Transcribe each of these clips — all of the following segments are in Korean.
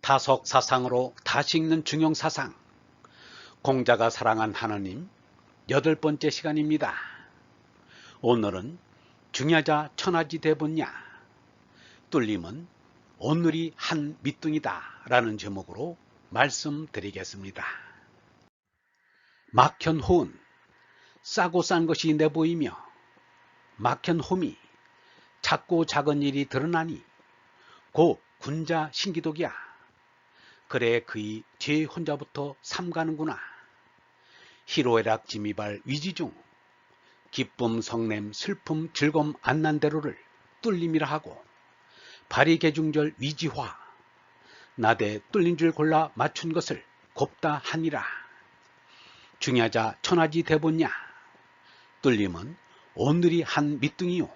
다속 사상으로 다시 읽는 중용 사상, 공자가 사랑한 하느님 8번째 시간입니다. 오늘은 중야자 천하지 대본야, 뚫림은 오늘이 한 밑둥이다 라는 제목으로 말씀드리겠습니다. 막현호은 싸고 싼 것이 내보이며, 막현홈이 작고 작은 일이 드러나니 고 군자 신기독이야. 그래 그이 제 혼자부터 삼가는구나. 희로애락 지미발 위지중, 기쁨 성냄 슬픔 즐거움 안난대로를 뚫림이라 하고, 발이개중절 위지화, 나대 뚫린 줄 골라 맞춘 것을 곱다 하니라. 중야자 천하지 대본야, 뚫림은 오늘이 한 밑둥이요,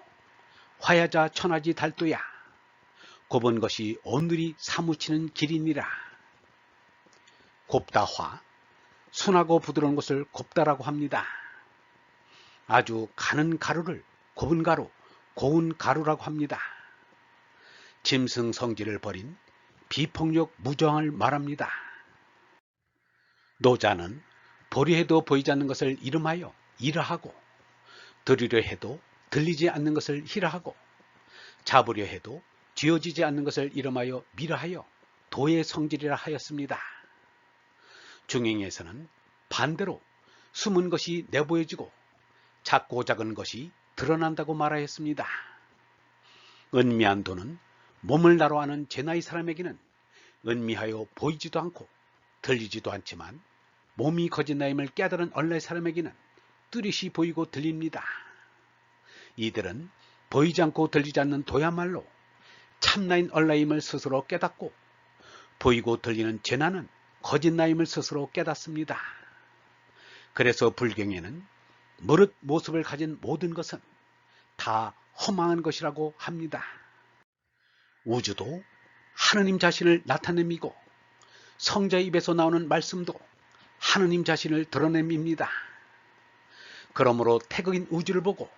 화야자 천하지 달도야, 곱은 것이 오늘이 사무치는 길이니라. 곱다화, 순하고 부드러운 것을 곱다라고 합니다. 아주 가는 가루를 곱은 가루, 고운 가루라고 합니다. 짐승성질을 버린 비폭력 무정을 말합니다. 노자는 보려 해도 보이지 않는 것을 이름하여 이라하고, 들으려 해도 들리지 않는 것을 희라하고, 잡으려 해도 쥐어지지 않는 것을 이름하여 미라하여 도의 성질이라 하였습니다. 중행에서는 반대로 숨은 것이 내보여지고 작고 작은 것이 드러난다고 말하였습니다. 은미한 도는 몸을 나로 아는 제 나이 사람에게는 은미하여 보이지도 않고 들리지도 않지만, 몸이 거짓 나임을 깨달은 얼라의 사람에게는 뚜렷이 보이고 들립니다. 이들은 보이지 않고 들리지 않는 도야말로 참나인 얼라임을 스스로 깨닫고, 보이고 들리는 제 나는 거짓 나임을 스스로 깨닫습니다. 그래서 불경에는 무릇 모습을 가진 모든 것은 다 허망한 것이라고 합니다. 우주도 하느님 자신을 나타냄이고, 성자 입에서 나오는 말씀도 하느님 자신을 드러냄입니다. 그러므로 태극인 우주를 보고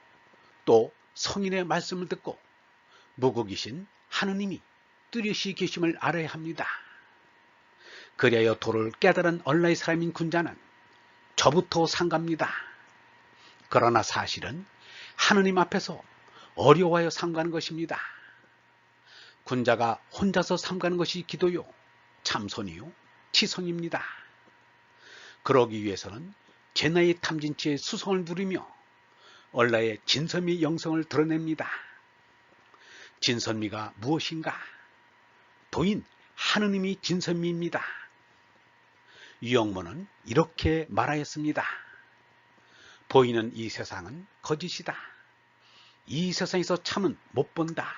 또 성인의 말씀을 듣고 무국이신 하느님이 뚜렷이 계심을 알아야 합니다. 그리하여 도를 깨달은 얼라의 사람인 군자는 저부터 상갑니다. 그러나 사실은 하느님 앞에서 어려워하여 삼가는 것입니다. 군자가 혼자서 삼가는 것이 기도요, 참선이요, 치성입니다. 그러기 위해서는 제 나이 탐진치의 수성을 누리며 얼라의 진선미 영성을 드러냅니다. 진선미가 무엇인가? 도인 하느님이 진선미입니다. 유영모는 이렇게 말하였습니다. 보이는 이 세상은 거짓이다. 이 세상에서 참은 못 본다.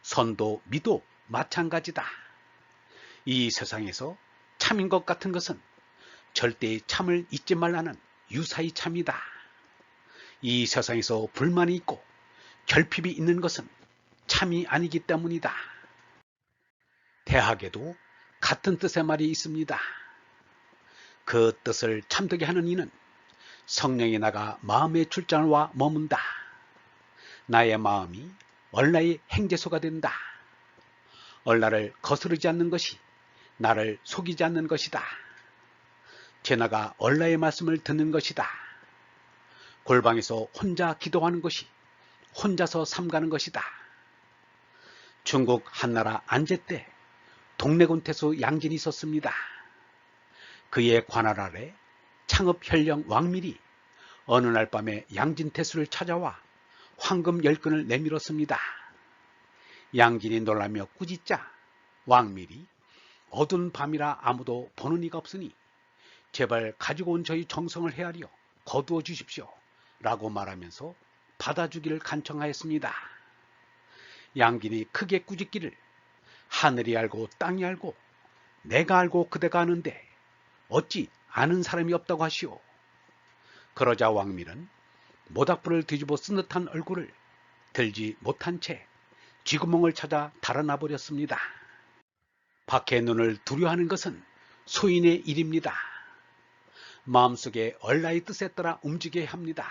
선도 미도 마찬가지다. 이 세상에서 참인 것 같은 것은 절대 참을 잊지 말라는 유사의 참이다. 이 세상에서 불만이 있고 결핍이 있는 것은 참이 아니기 때문이다. 대학에도 같은 뜻의 말이 있습니다. 그 뜻을 참되게 하는 이는 성령이 나가 마음의 출장을 와 머문다. 나의 마음이 얼라의 행제소가 된다. 얼라를 거스르지 않는 것이 나를 속이지 않는 것이다. 제나가 얼라의 말씀을 듣는 것이다. 골방에서 혼자 기도하는 것이 혼자서 삼가는 것이다. 중국 한나라 안제 때 동래군태수 양진이 있었습니다. 그의 관할 아래 창업현령 왕밀이 어느 날 밤에 양진태수를 찾아와 황금 10근을 내밀었습니다. 양진이 놀라며 꾸짖자 왕밀이 어두운 밤이라 아무도 보는 이가 없으니 제발 가지고 온 저희 정성을 헤아려 거두어 주십시오 라고 말하면서 받아주기를 간청하였습니다. 양진이 크게 꾸짖기를, 하늘이 알고 땅이 알고 내가 알고 그대가 아는데 어찌 아는 사람이 없다고 하시오. 그러자 왕밀은 모닥불을 뒤집어 쓴 듯한 얼굴을 들지 못한 채 쥐구멍을 찾아 달아나 버렸습니다. 밖의 눈을 두려워하는 것은 소인의 일입니다. 마음속에 얼라의 뜻에 따라 움직여야 합니다.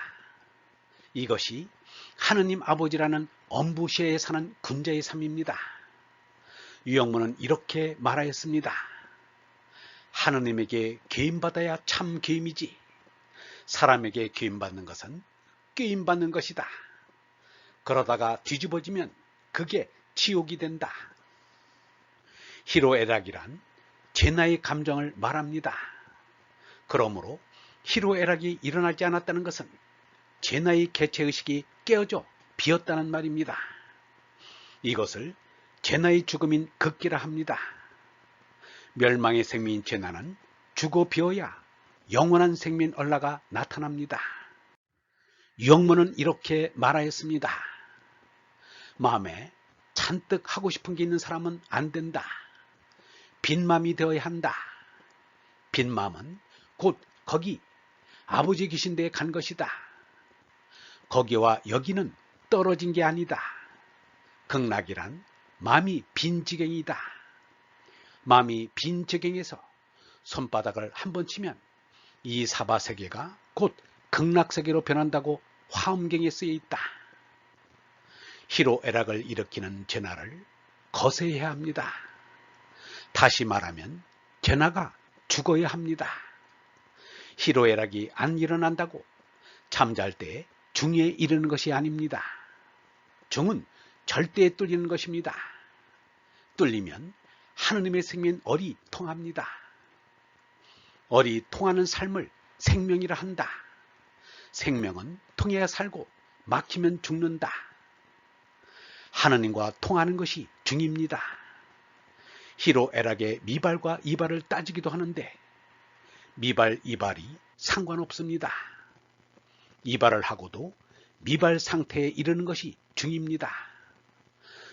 이것이 하느님 아버지라는 엄부시에 사는 군자의 삶입니다. 유영문은 이렇게 말하였습니다. 하느님에게 계임받아야 참 계임이지 사람에게 계임받는 것은 꾀임받는 것이다. 그러다가 뒤집어지면 그게 지옥이 된다. 희로애락이란 제나의 감정을 말합니다. 그러므로 희로애락이 일어나지 않았다는 것은 제나의 개체의식이 깨어져 비었다는 말입니다. 이것을 제나의 죽음인 극기라 합니다. 멸망의 생명인 제나는 죽어 비어야 영원한 생명인 얼라가 나타납니다. 유영문은 이렇게 말하였습니다. 마음에 잔뜩 하고 싶은 게 있는 사람은 안 된다. 빈 마음이 되어야 한다. 빈 마음은 곧 거기 아버지 계신 데에 간 것이다. 거기와 여기는 떨어진 게 아니다. 극락이란 마음이 빈 지경이다. 마음이 빈 지경에서 손바닥을 한번 치면 이 사바세계가 곧 극락세계로 변한다고 화엄경에 쓰여 있다. 희로애락을 일으키는 제나를 거세해야 합니다. 다시 말하면 제나가 죽어야 합니다. 희로애락이 안 일어난다고 잠잘 때 중에 이르는 것이 아닙니다. 중은 절대에 뚫리는 것입니다. 뚫리면 하느님의 생명인 얼이 통합니다. 얼이 통하는 삶을 생명이라 한다. 생명은 통해야 살고 막히면 죽는다. 하느님과 통하는 것이 중입니다. 희로애락의 미발과 이발을 따지기도 하는데 미발, 이발이 상관없습니다. 이발을 하고도 미발 상태에 이르는 것이 중입니다.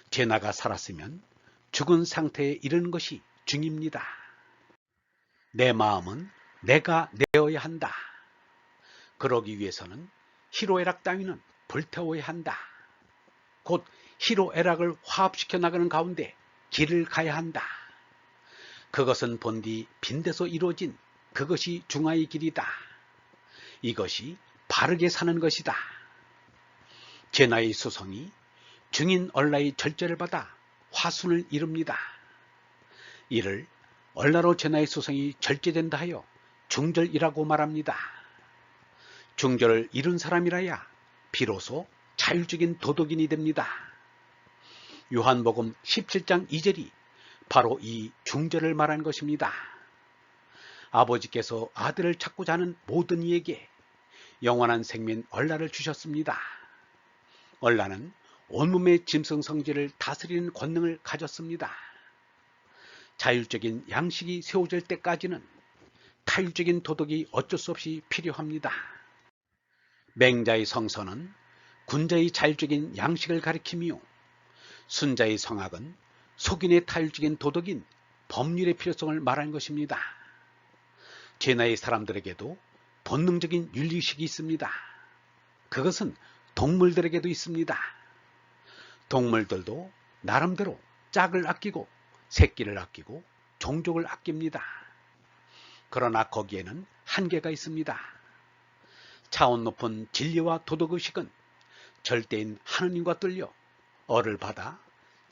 제나가 살았으면 죽은 상태에 이르는 것이 중입니다. 내 마음은 내가 내어야 한다. 그러기 위해서는 희로애락 따위는 불태워야 한다. 곧 희로애락을 화합시켜 나가는 가운데 길을 가야 한다. 그것은 본디 빈대서 이루어진 그것이 중화의 길이다. 이것이 바르게 사는 것이다. 제나의 수성이 중인 얼라의 절제를 받아 화순을 이룹니다. 이를 얼라로 제나의 수성이 절제된다 하여 중절이라고 말합니다. 중절을 이룬 사람이라야 비로소 자율적인 도덕인이 됩니다. 요한복음 17장 2절이 바로 이 중절을 말한 것입니다. 아버지께서 아들을 찾고자 하는 모든 이에게 영원한 생명 얼라를 주셨습니다. 얼라는 온몸의 짐승성질을 다스리는 권능을 가졌습니다. 자율적인 양식이 세워질 때까지는 타율적인 도덕이 어쩔 수 없이 필요합니다. 맹자의 성서는 군자의 자율적인 양식을 가리키며 순자의 성학은 속인의 타율적인 도덕인 법률의 필요성을 말하는 것입니다. 제나의 사람들에게도 본능적인 윤리의식이 있습니다. 그것은 동물들에게도 있습니다. 동물들도 나름대로 짝을 아끼고 새끼를 아끼고 종족을 아낍니다. 그러나 거기에는 한계가 있습니다. 차원 높은 진리와 도덕의식은 절대인 하느님과 뚫려 얼을 받아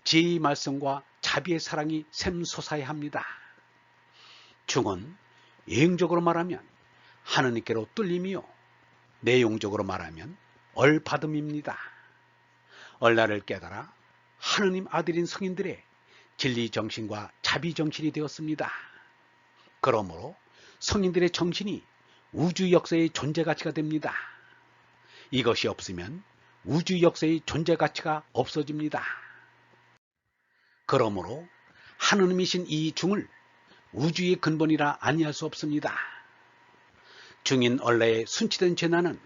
지혜의 말씀과 자비의 사랑이 샘솟아야 합니다. 중은 예형적으로 말하면 하느님께로 뚫림이요 내용적으로 말하면 얼받음입니다. 얼라를 깨달아 하느님 아들인 성인들의 진리정신과 자비정신이 되었습니다. 그러므로 성인들의 정신이 우주 역사의 존재 가치가 됩니다. 이것이 없으면 우주 역사의 존재 가치가 없어집니다. 그러므로 하느님이신 이 중을 우주의 근본이라 아니할 수 없습니다. 중인 얼라의 순치된 제나는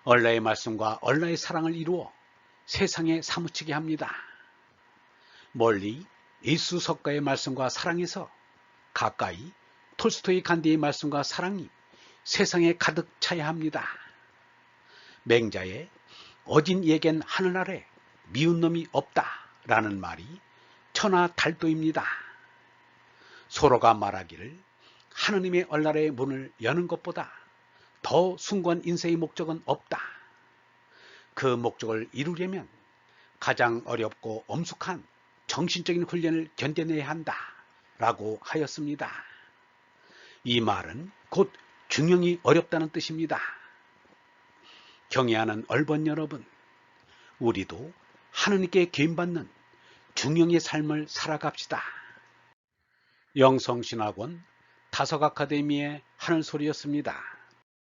얼라의 말씀과 얼라의 사랑을 이루어 세상에 사무치게 합니다. 멀리 예수 석가의 말씀과 사랑에서 가까이 톨스토이 간디의 말씀과 사랑이 세상에 가득 차야 합니다. 맹자의 어진 이에겐 하늘 아래 미운 놈이 없다 라는 말이 천하달도입니다. 소로가 말하기를 하느님의 얼날의 문을 여는 것보다 더 숭고한 인생의 목적은 없다. 그 목적을 이루려면 가장 어렵고 엄숙한 정신적인 훈련을 견뎌내야 한다 라고 하였습니다. 이 말은 곧 중형이 어렵다는 뜻입니다. 경애하는 얼번 여러분, 우리도 하느님께 계임받는 중형의 삶을 살아갑시다. 영성신학원 다석아카데미의 하늘소리였습니다.